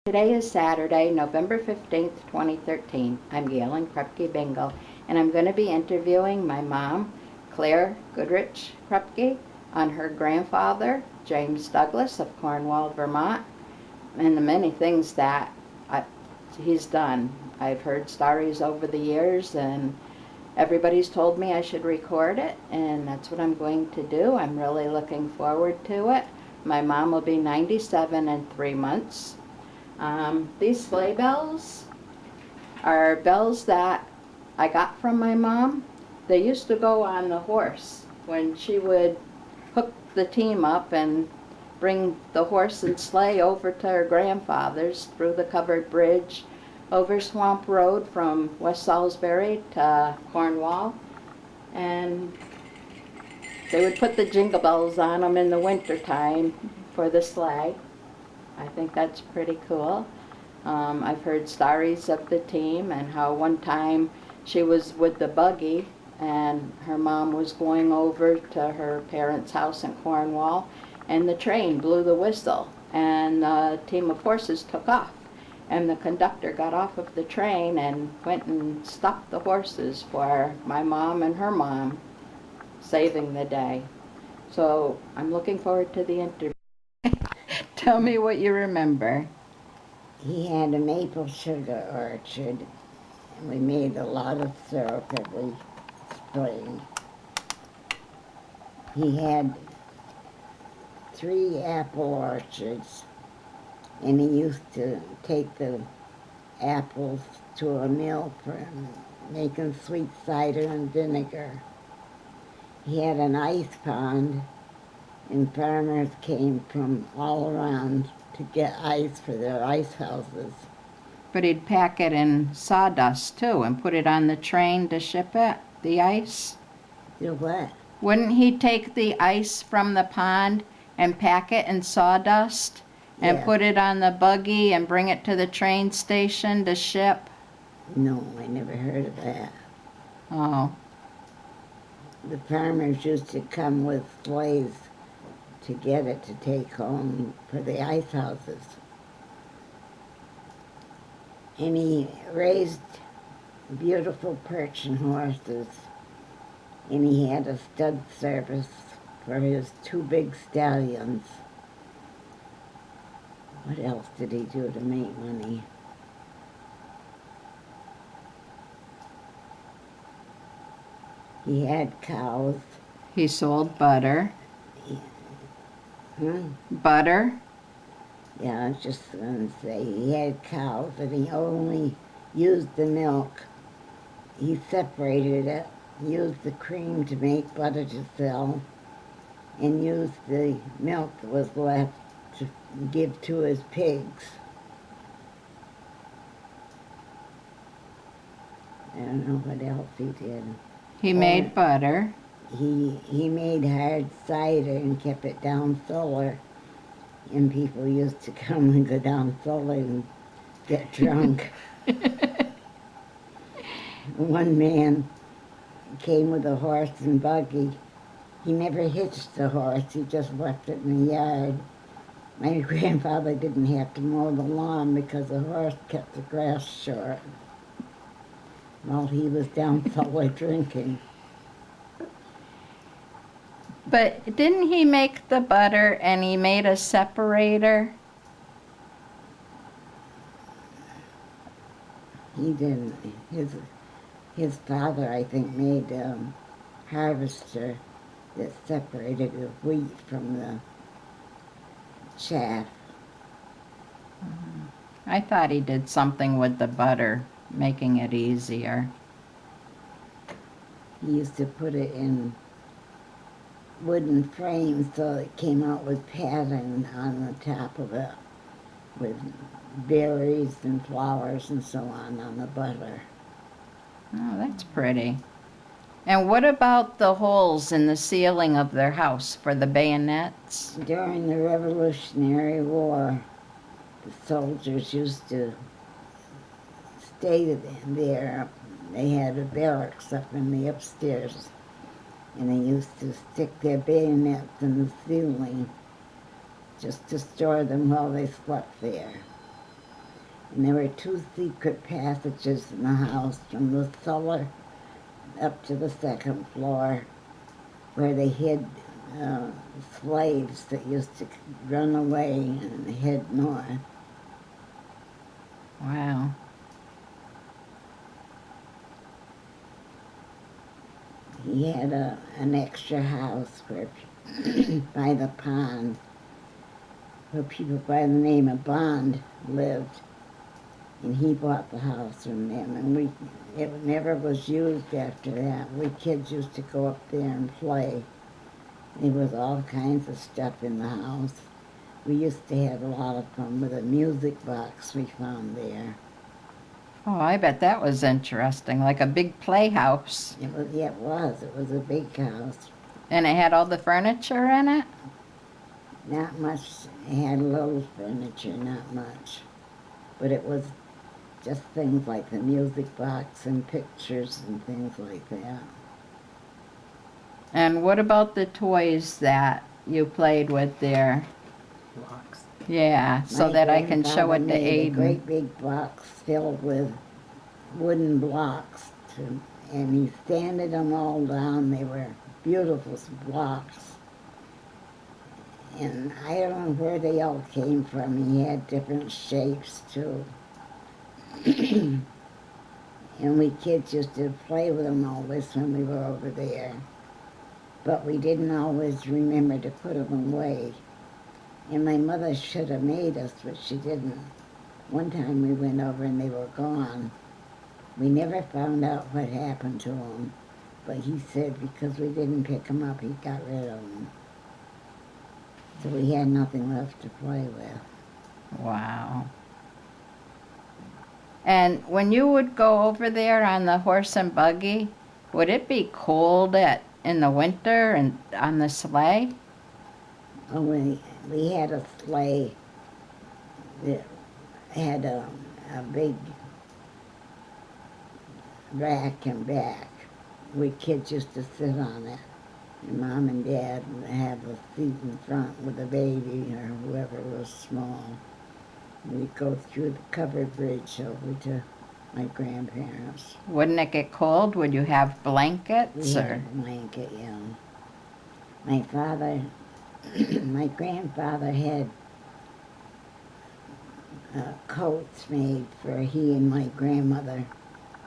Today is Saturday, November 15th, 2013. I'm Galen Krupke Bingle, and I'm going to be interviewing my mom, Claire Goodrich Krupke, on her grandfather, James Douglas of Cornwall, Vermont, and the many things that he's done. I've heard stories over the years, and everybody's told me I should record it, and that's what I'm going to do. I'm really looking forward to it. My mom will be 97 in 3 months. These sleigh bells are bells that I got from my mom. They used to go on the horse when she would hook the team up and bring the horse and sleigh over to her grandfather's through the covered bridge over Swamp Road from West Salisbury to Cornwall. And they would put the jingle bells on them in the winter time for the sleigh. I think that's pretty cool. I've heard stories of the team and how one time she was with the buggy and her mom was going over to her parents' house in Cornwall, and the train blew the whistle and the team of horses took off, and the conductor got off of the train and went and stopped the horses for my mom and her mom, saving the day. So I'm looking forward to the interview. Tell me what you remember. He had a maple sugar orchard, and we made a lot of syrup every spring. He had 3 apple orchards, and he used to take the apples to a mill for making sweet cider and vinegar. He had an ice pond, and farmers came from all around to get ice for their ice houses. But he'd pack it in sawdust too and put it on the train to ship it, the ice. You what? Wouldn't he take the ice from the pond and pack it in sawdust and put it on the buggy and bring it to the train station to ship? No, I never heard of that. Oh. The farmers used to come with sleighs to get it to take home for the ice houses. And he raised beautiful Persian horses, and he had a stud service for his 2 big stallions. What else did he do to make money? He had cows. He sold butter. Butter? Yeah, I was just going to say, he had cows, and he only used the milk. He separated it, used the cream to make butter to sell, and used the milk that was left to give to his pigs. I don't know what else he did. He made butter. He made hard cider and kept it down cellar, and people used to come and go down cellar and get drunk. One man came with a horse and buggy. He never hitched the horse, he just left it in the yard. My grandfather didn't have to mow the lawn because the horse kept the grass short while he was down cellar drinking. But didn't he make the butter and he made a separator? He didn't. His father, I think, made a harvester that separated the wheat from the chaff. I thought he did something with the butter, making it easier. He used to put it in wooden frames so it came out with pattern on the top of it, with berries and flowers and so on the butter. Oh, that's pretty. And what about the holes in the ceiling of their house for the bayonets? During the Revolutionary War, the soldiers used to stay there. They had a barracks up in the upstairs, and they used to stick their bayonets in the ceiling just to store them while they slept there. And there were 2 secret passages in the house from the cellar up to the 2nd floor where they hid slaves that used to run away and head north. Wow. He had an extra house where by the pond where people by the name of Bond lived, and he bought the house from them, and it never was used after that. We kids used to go up there and play. There was all kinds of stuff in the house. We used to have a lot of fun with a music box we found there. Oh, I bet that was interesting, like a big playhouse. It was, yeah, it was. It was a big house. And it had all the furniture in it? Not much. It had little furniture, not much. But it was just things like the music box and pictures and things like that. And what about the toys that you played with there? Blocks. Yeah, so My that I can show grandfather it to made a Aiden. great big box filled with wooden blocks, and he sanded them all down. They were beautiful blocks. And I don't know where they all came from. He had different shapes, too. And we kids used to play with them always when we were over there. But we didn't always remember to put them away. And my mother should have made us, but she didn't. One time we went over and they were gone. We never found out what happened to them. But he said because we didn't pick them up, he got rid of them. So we had nothing left to play with. Wow. And when you would go over there on the horse and buggy, would it be cold in the winter and on the sleigh? Oh, we had a sleigh that had a big rack and back. We kids used to sit on it. And Mom and Dad would have a seat in front with a baby or whoever was small. We'd go through the covered bridge over to my grandparents. Wouldn't it get cold? Would you have blankets? We had Or? a blanket, yeah. My father, my grandfather had coats made for he and my grandmother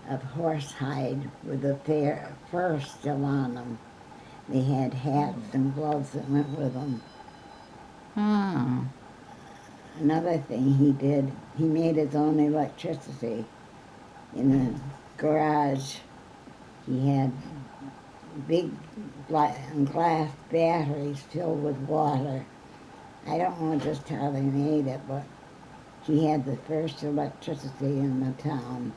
of horsehide with the fur still on them. They had hats and gloves that went with them. Hmm. Another thing he did, he made his own electricity. In the garage, he had big glass batteries filled with water. I don't know just how they made it, but he had the first electricity in the town.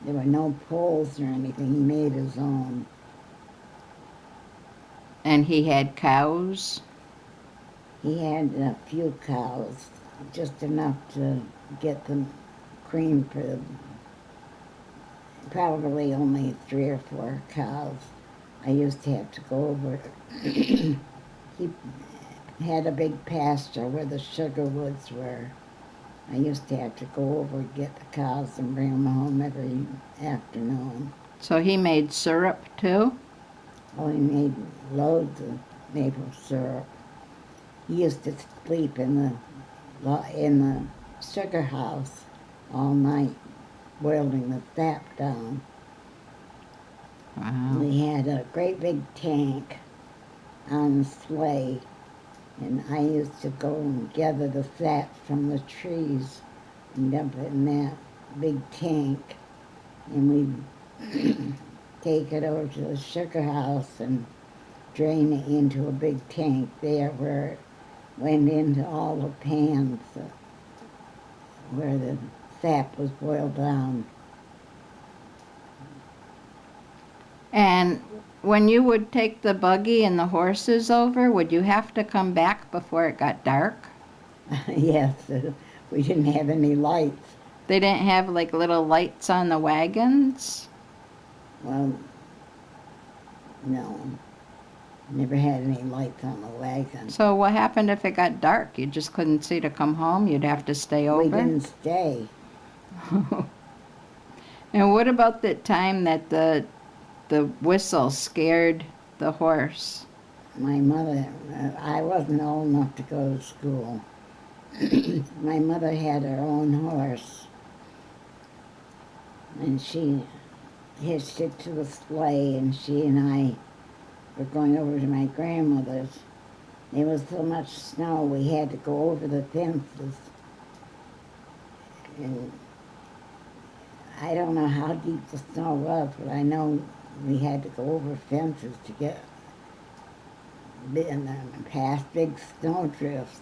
There were no poles or anything. He made his own. And he had cows? He had a few cows, just enough to get the cream for probably only 3 or 4 cows. I used to have to go over. He had a big pasture where the sugar woods were. I used to have to go over and get the cows and bring them home every afternoon. So he made syrup too? Oh, he made loads of maple syrup. He used to sleep in the sugar house all night, boiling the sap down. Wow. We had a great big tank on the sleigh, and I used to go and gather the sap from the trees and dump it in that big tank, and we'd take it over to the sugar house and drain it into a big tank there where it went into all the pans where the sap was boiled down. And when you would take the buggy and the horses over, would you have to come back before it got dark? Yes, we didn't have any lights. They didn't have like little lights on the wagons? Well, no. Never had any lights on the wagon. So what happened if it got dark? You just couldn't see to come home? You'd have to stay over? We didn't stay. And what about the time that the whistle scared the horse? My mother, I wasn't old enough to go to school. My mother had her own horse, and she hitched it to the sleigh, and she and I were going over to my grandmother's. There was so much snow we had to go over the fences. And I don't know how deep the snow was, but I know we had to go over fences to get past big snowdrifts.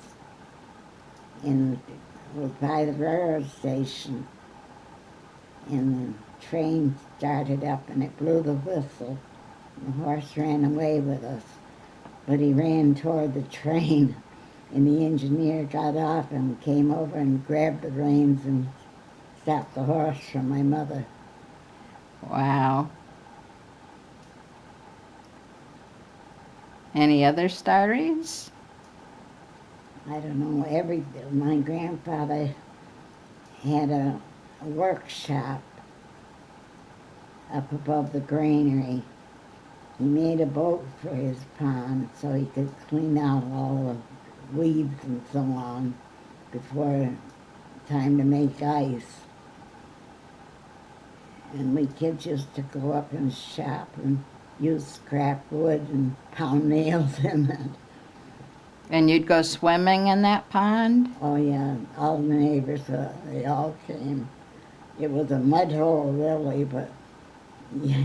And it was by the railroad station, and the train started up and it blew the whistle. The horse ran away with us, but he ran toward the train, and the engineer got off and came over and grabbed the reins and stopped the horse from my mother. Wow. Any other stories? I don't know, my grandfather had a workshop up above the granary. He made a boat for his pond so he could clean out all the weeds and so on before time to make ice. And we kids used to go up and shop and use scrap wood and pound nails in it. And you'd go swimming in that pond? Oh yeah, all the neighbors, they all came. It was a mud hole really, but yeah,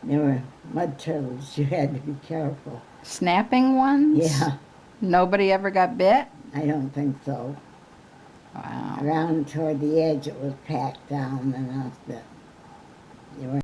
there were mud turtles. You had to be careful. Snapping ones? Yeah, Nobody ever got bit? I don't think so. Wow. Around toward the edge it was packed down enough that you were